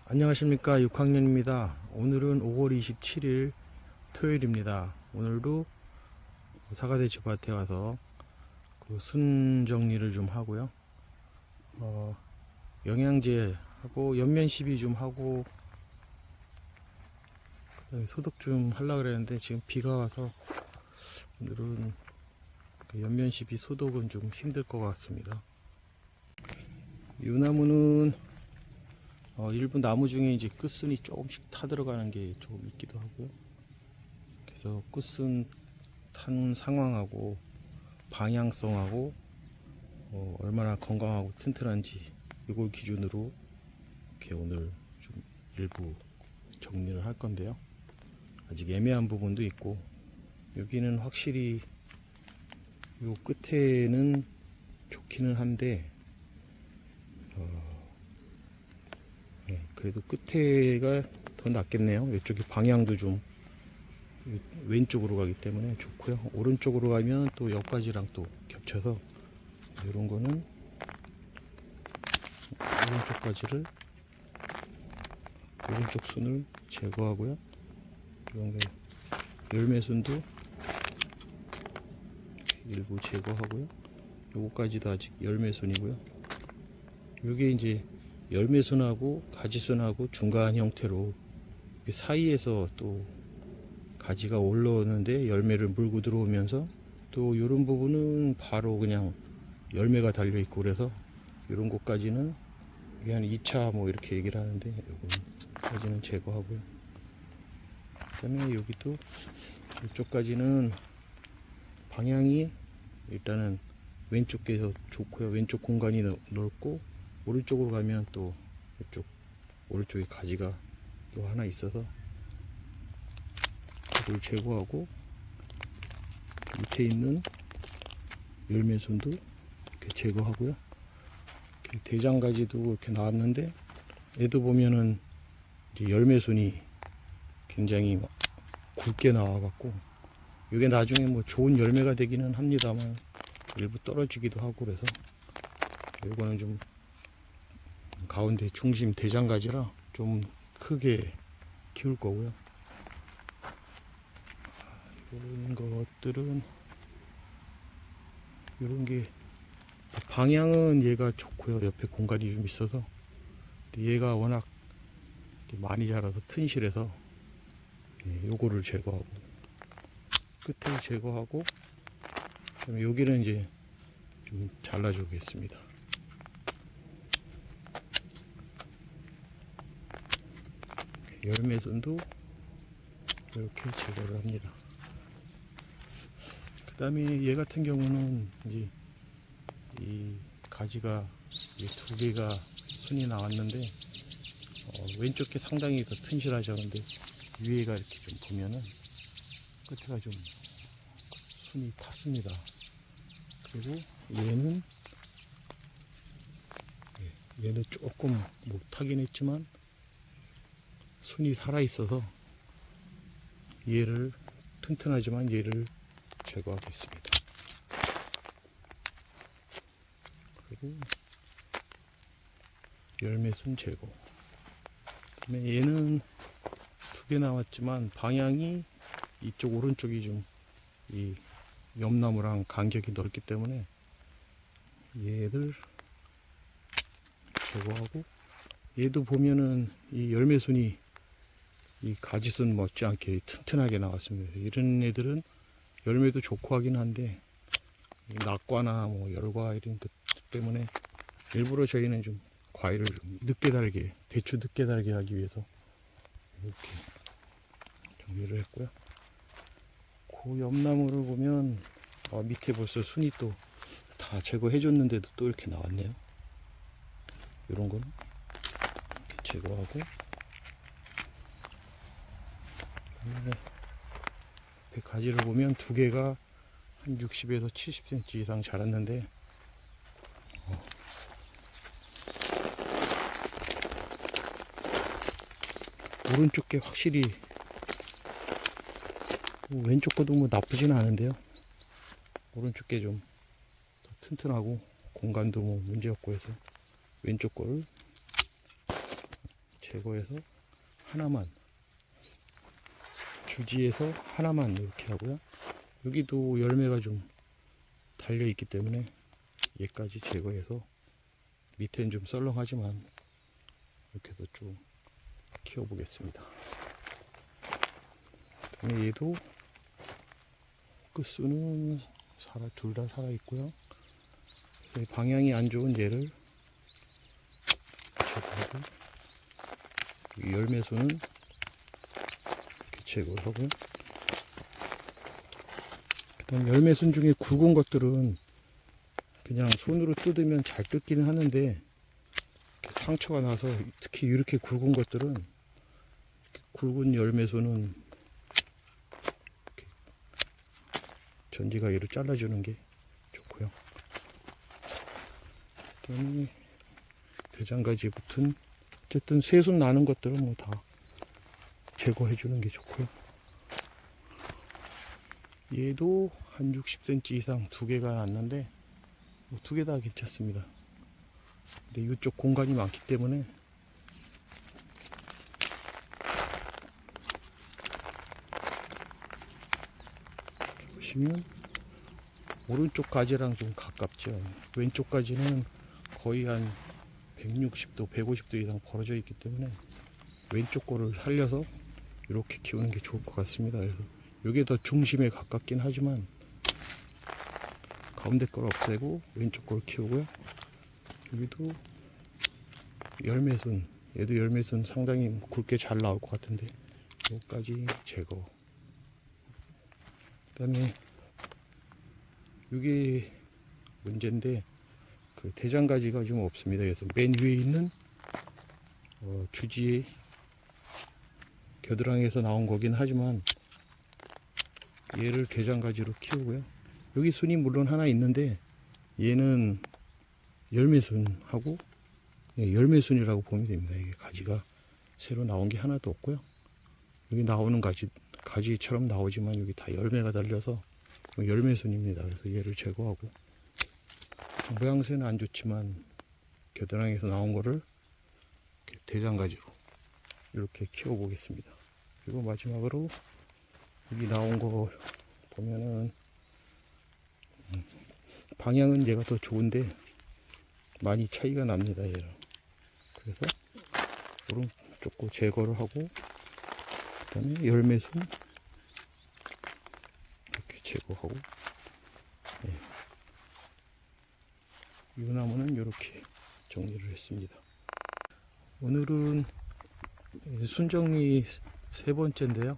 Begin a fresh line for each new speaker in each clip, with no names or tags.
안녕하십니까, 6학년입니다. 오늘은 5월 27일 토요일입니다. 오늘도 사과대 쥐밭에 와서 순 정리를 좀 하고요. 영양제 하고 연면 시비 좀 하고 소독 좀 하려고 그랬는데 지금 비가 와서 오늘은 연면 시비 소독은 좀 힘들 것 같습니다. 이 나무는 일부 나무 중에 이제 끝순이 조금씩 타 들어가는 게 조금 있기도 하고요. 그래서 끝순 탄 상황하고 방향성하고 얼마나 건강하고 튼튼한지 이걸 기준으로 이렇게 오늘 좀 일부 정리를 할 건데요. 아직 애매한 부분도 있고 여기는 확실히 요 끝에는 좋기는 한데 네, 그래도 끝에가 더 낫겠네요. 이쪽이 방향도 좀 왼쪽으로 가기 때문에 좋고요. 오른쪽으로 가면 또 옆가지랑 또 겹쳐서 이런 거는 오른쪽 가지를 오른쪽 순을 제거하고요. 이런 게 열매순도 일부 제거하고요. 요거까지도 아직 열매순이고요. 요게 이제 열매순하고 가지순하고 중간 형태로 사이에서 또 가지가 올라오는데 열매를 물고 들어오면서 또 이런 부분은 바로 그냥 열매가 달려 있고 그래서 이런 곳까지는 이게 한 2차 뭐 이렇게 얘기를 하는데 요거까지는 제거하고요. 그 다음에 여기도 이쪽까지는 방향이 일단은 왼쪽 게서 좋고요. 왼쪽 공간이 넓고 오른쪽으로 가면 또 이쪽 오른쪽에 가지가 또 하나 있어서 이걸 제거하고 밑에 있는 열매순도 이렇게 제거하고요. 이렇게 대장가지도 이렇게 나왔는데 얘도 보면은 이제 열매순이 굉장히 굵게 나와갖고 이게 나중에 뭐 좋은 열매가 되기는 합니다만 일부 떨어지기도 하고 그래서 이거는 좀 가운데 중심 대장가지라 좀 크게 키울 거고요. 이런 것들은 이런 게 방향은 얘가 좋고요. 옆에 공간이 좀 있어서 얘가 워낙 많이 자라서 튼실해서 요거를 제거하고 끝을 제거하고 그다음에 여기는 이제 좀 잘라 주겠습니다. 열매순도 이렇게 제거를 합니다. 그 다음에 얘 같은 경우는 이제 이 가지가 두 개가 순이 나왔는데 왼쪽 게 상당히 더 튼실하죠. 근데 위에가 이렇게 좀 보면은 끝에가 좀 순이 탔습니다. 그리고 얘는 조금 못 타긴 했지만 순이 살아 있어서 얘를 튼튼하지만 얘를 제거하겠습니다. 그리고 열매순 제거. 그다음에 얘는 두 개 나왔지만 방향이 이쪽 오른쪽이 좀 이 옆나무랑 간격이 넓기 때문에 얘들 제거하고 얘도 보면은 이 열매순이 이 가지순 못지않게 튼튼하게 나왔습니다. 이런 애들은 열매도 좋고 하긴 한데 낙과나 뭐 열과 이런 것 때문에 일부러 저희는 좀 과일을 좀 늦게 달게 대추 늦게 달게 하기 위해서 이렇게 정리를 했고요. 그 옆나무를 보면 밑에 벌써 순이 또 다 제거해 줬는데도 또 이렇게 나왔네요. 이런 거는 이렇게 제거하고 옆에 가지를 보면 두 개가 한 60에서 70cm 이상 자랐는데 오른쪽 게 확실히 왼쪽 것도 뭐 나쁘지는 않은데요. 오른쪽 게 좀 더 튼튼하고 공간도 뭐 문제 없고 해서 왼쪽 거를 제거해서 하나만, 주지에서 하나만 이렇게 하고요. 여기도 열매가 좀 달려 있기 때문에 얘까지 제거해서, 밑에는 좀 썰렁하지만 이렇게 해서 좀 키워 보겠습니다. 그다음에 얘도 끝수는 둘 다 살아 있고요. 방향이 안 좋은 얘를 제거하고, 열매수는 이렇게 제거를 하고요. 그다음 열매순 중에 굵은 것들은 그냥 손으로 뜯으면 잘 뜯기는 하는데, 상처가 나서 특히 이렇게 굵은 것들은, 굵은 열매순은 전지가위로 잘라주는 게 좋고요. 그다음에 대장가지 붙은, 어쨌든 새순 나는 것들은 뭐 다 제거해 주는 게 좋고요. 얘도 한 60cm 이상 두 개가 났는데, 뭐 두 개 다 괜찮습니다. 근데 이쪽 공간이 많기 때문에 보시면 오른쪽 가지랑 좀 가깝죠. 왼쪽 가지는 거의 한 160도, 150도 이상 벌어져 있기 때문에 왼쪽 거를 살려서 이렇게 키우는 게 좋을 것 같습니다. 그래서 이게 더 중심에 가깝긴 하지만 가운데 걸 없애고 왼쪽 걸 키우고요. 여기도 열매순, 얘도 열매순 상당히 굵게 잘 나올 것 같은데 여기까지 제거. 그 다음에 이게 문제인데, 그 대장가지가 좀 없습니다. 그래서 맨 위에 있는 주지의 겨드랑이에서 나온 거긴 하지만 얘를 대장가지로 키우고요. 여기 순이 물론 하나 있는데 얘는 열매순하고, 열매순이라고 보면 됩니다. 이게 가지가 새로 나온 게 하나도 없고요. 여기 나오는 가지처럼 나오지만 여기 다 열매가 달려서 열매순입니다. 그래서 얘를 제거하고, 모양새는 안 좋지만 겨드랑이에서 나온 거를 대장가지로 이렇게 키워 보겠습니다. 그리고 마지막으로 여기 나온 거 보면은 방향은 얘가 더 좋은데 많이 차이가 납니다. 얘는. 그래서 오른쪽 거 제거를 하고, 그 다음에 열매순 이렇게 제거하고, 이 나무는 이렇게 정리를 했습니다. 오늘은 순정리 세 번째인데요.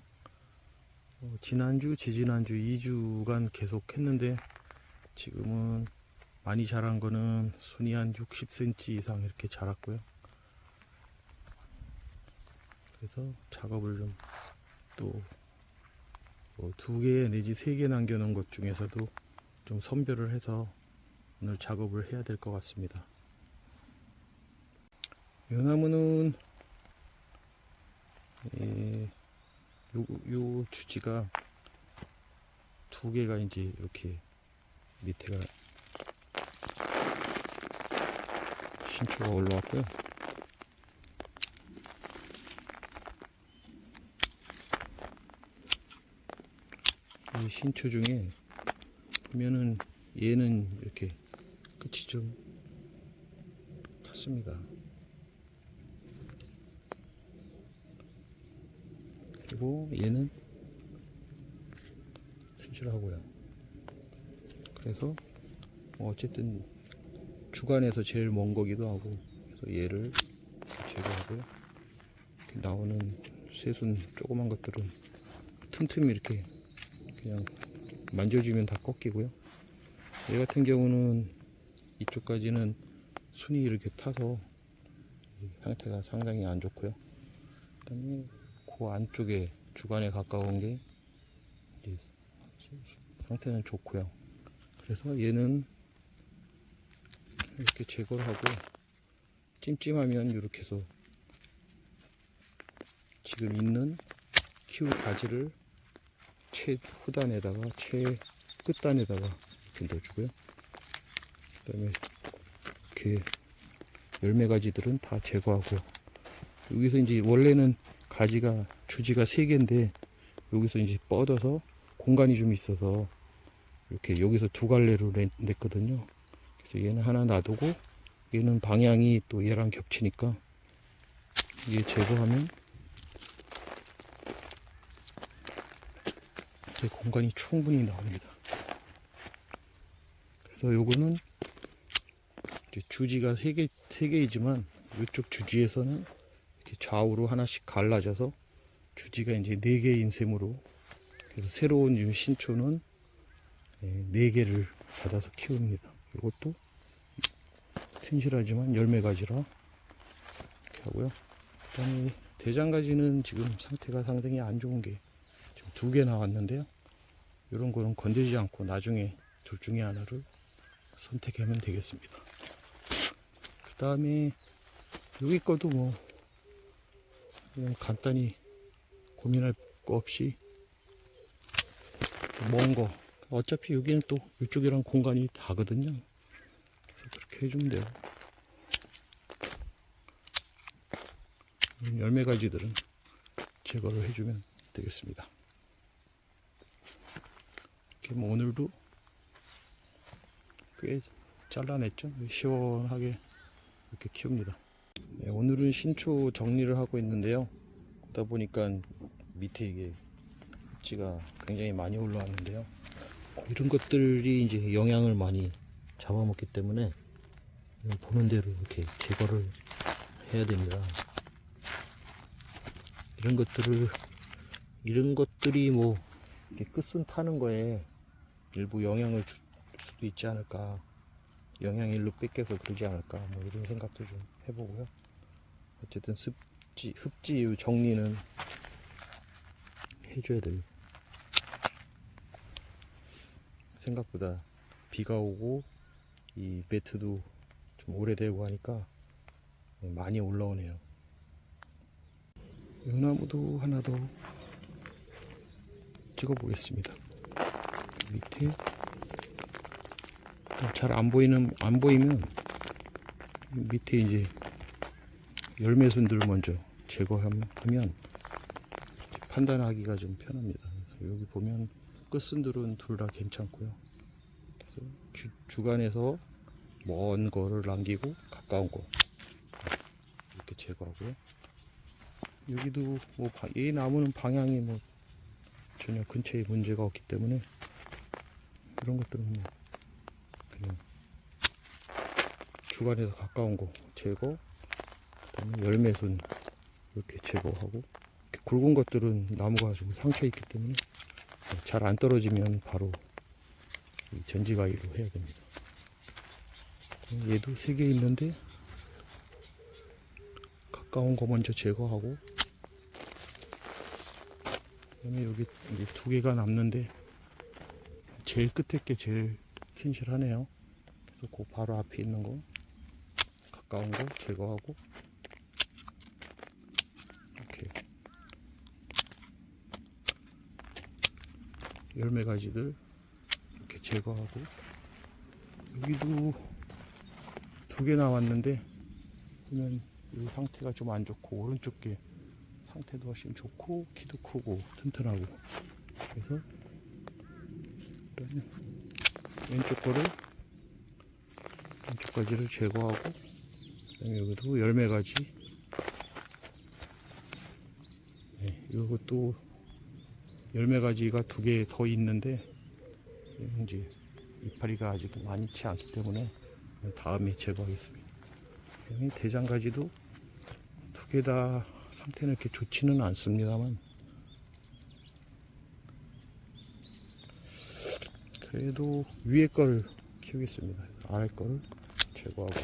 지난주, 지지난주 2주간 계속 했는데 지금은 많이 자란 거는 순이 한 60cm 이상 이렇게 자랐고요. 그래서 작업을 좀 또 2개 내지 3개 남겨놓은 것 중에서도 좀 선별을 해서 오늘 작업을 해야 될 것 같습니다. 이 나무는 요 주지가 2개가 이제 이렇게 밑에가 신초가 올라왔고요. 이 신초 중에 보면은 얘는 이렇게 끝이 좀 탔습니다. 그리고 얘는 신실하고요. 그래서 어쨌든 주간에서 제일 먼 거기도 하고, 그래서 얘를 제거하고요. 이렇게 나오는 새순 조그만 것들은 틈틈이 이렇게 그냥 만져주면 다 꺾이고요. 얘 같은 경우는 이쪽까지는 순이 이렇게 타서 상태가 상당히 안 좋고요. 그 다음에 그 안쪽에 주간에 가까운 게 상태는 좋고요. 그래서 얘는 이렇게 제거를 하고, 찜찜하면 이렇게 해서 지금 있는 키울 가지를 채 후단에다가, 채 끝단에다가 이렇게 넣어주고요. 그 다음에 이렇게 열매 가지들은 다 제거하고, 여기서 이제 원래는 가지가 주지가 3개인데 여기서 이제 뻗어서 공간이 좀 있어서 이렇게 여기서 2갈래로 냈거든요. 그래서 얘는 하나 놔두고 얘는 방향이 또 얘랑 겹치니까 이게 제거하면 이제 공간이 충분히 나옵니다. 그래서 요거는 이제 주지가 3개이지만 이쪽 주지에서는 이렇게 좌우로 하나씩 갈라져서 주지가 이제 4개인 셈으로, 그래서 새로운 이 신초는 4개를 받아서 키웁니다. 이것도 튼실하지만 열매가지라 이렇게 하고요. 그 다음에 대장가지는 지금 상태가 상당히 안 좋은 게 지금 2개 나왔는데요. 이런 거는 건드리지 않고 나중에 둘 중에 하나를 선택하면 되겠습니다. 그 다음에 여기 것도 뭐 그냥 간단히 고민할 거 없이 먼 거, 어차피 여기는 또 이쪽이랑 공간이 다거든요. 그래서 그렇게 해주면 돼요. 열매 가지들은 제거를 해주면 되겠습니다. 이렇게 뭐 오늘도 꽤 잘라냈죠. 시원하게 이렇게 키웁니다. 네, 오늘은 신초 정리를 하고 있는데요. 그러다 보니까 밑에 이게 흙지가 굉장히 많이 올라왔는데요. 이런 것들이 이제 영양을 많이 잡아먹기 때문에 보는 대로 이렇게 제거를 해야 됩니다. 이런 것들이 뭐 이렇게 끝순 타는 거에 일부 영향을 줄 수도 있지 않을까, 영양 일로 뺏겨서 그러지 않을까, 뭐 이런 생각도 좀 해보고요. 어쨌든 습지 정리는 해줘야 돼요. 생각보다 비가 오고 이 매트도 좀 오래되고 하니까 많이 올라오네요. 이 나무도 하나 더 찍어 보겠습니다. 밑에 잘 안 보이면 밑에 이제 열매순들 먼저 제거하면 판단하기가 좀 편합니다. 그래서 여기 보면 끝순들은 둘 다 괜찮고요. 그래서 주간에서 먼 거를 남기고 가까운 거 이렇게 제거하고요. 여기도 뭐 이 나무는 방향이 뭐 전혀 근처에 문제가 없기 때문에 이런 것들은 뭐 그냥 주간에서 가까운 거 제거, 그다음에 열매순 이렇게 제거하고, 이렇게 굵은 것들은 나무가 좀 상처 있기 때문에 잘 안 떨어지면 바로 전지가위로 해야 됩니다. 얘도 3개 있는데 가까운 거 먼저 제거하고, 그다음에 여기 이제 2개가 남는데 제일 끝에 게 제일 튼실하네요. 그래서 그 바로 앞에 있는 거 가까운 거 제거하고, 이렇게 열매 가지들 이렇게 제거하고, 여기도 2개 나왔는데 보면 이 상태가 좀 안 좋고, 오른쪽 게 상태도 훨씬 좋고 키도 크고 튼튼하고, 그래서 왼쪽 가지를 제거하고, 그다음에 여기도 열매 가지, 이것도 열매 가지가 2개 더 있는데 이제 이파리가 아직 많지 않기 때문에 다음에 제거하겠습니다. 대장 가지도 2개 다 상태는 이렇게 좋지는 않습니다만 그래도 위에 거를 키우겠습니다. 아래 거를 제거하고,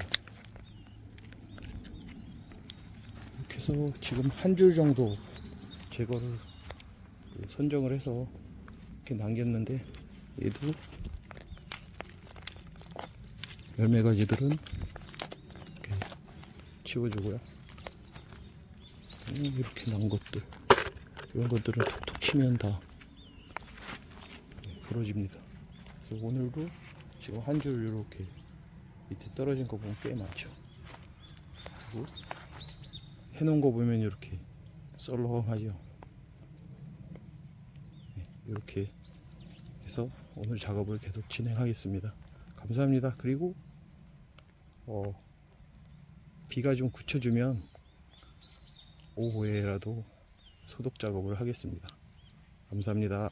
이렇게 해서 지금 한 줄 정도 제거를 선정을 해서 이렇게 남겼는데, 얘도 열매 가지들은 이렇게 치워주고요. 이렇게 난 것들, 이런 것들은 톡톡 치면 다 부러집니다. 그래서 오늘도 지금 한 줄 이렇게 밑에 떨어진 거 보면 꽤 많죠. 그리고 해놓은 거 보면 이렇게 썰렁하죠. 이렇게 해서 오늘 작업을 계속 진행하겠습니다. 감사합니다. 그리고 비가 좀 그쳐주면 오후에라도 소독 작업을 하겠습니다. 감사합니다.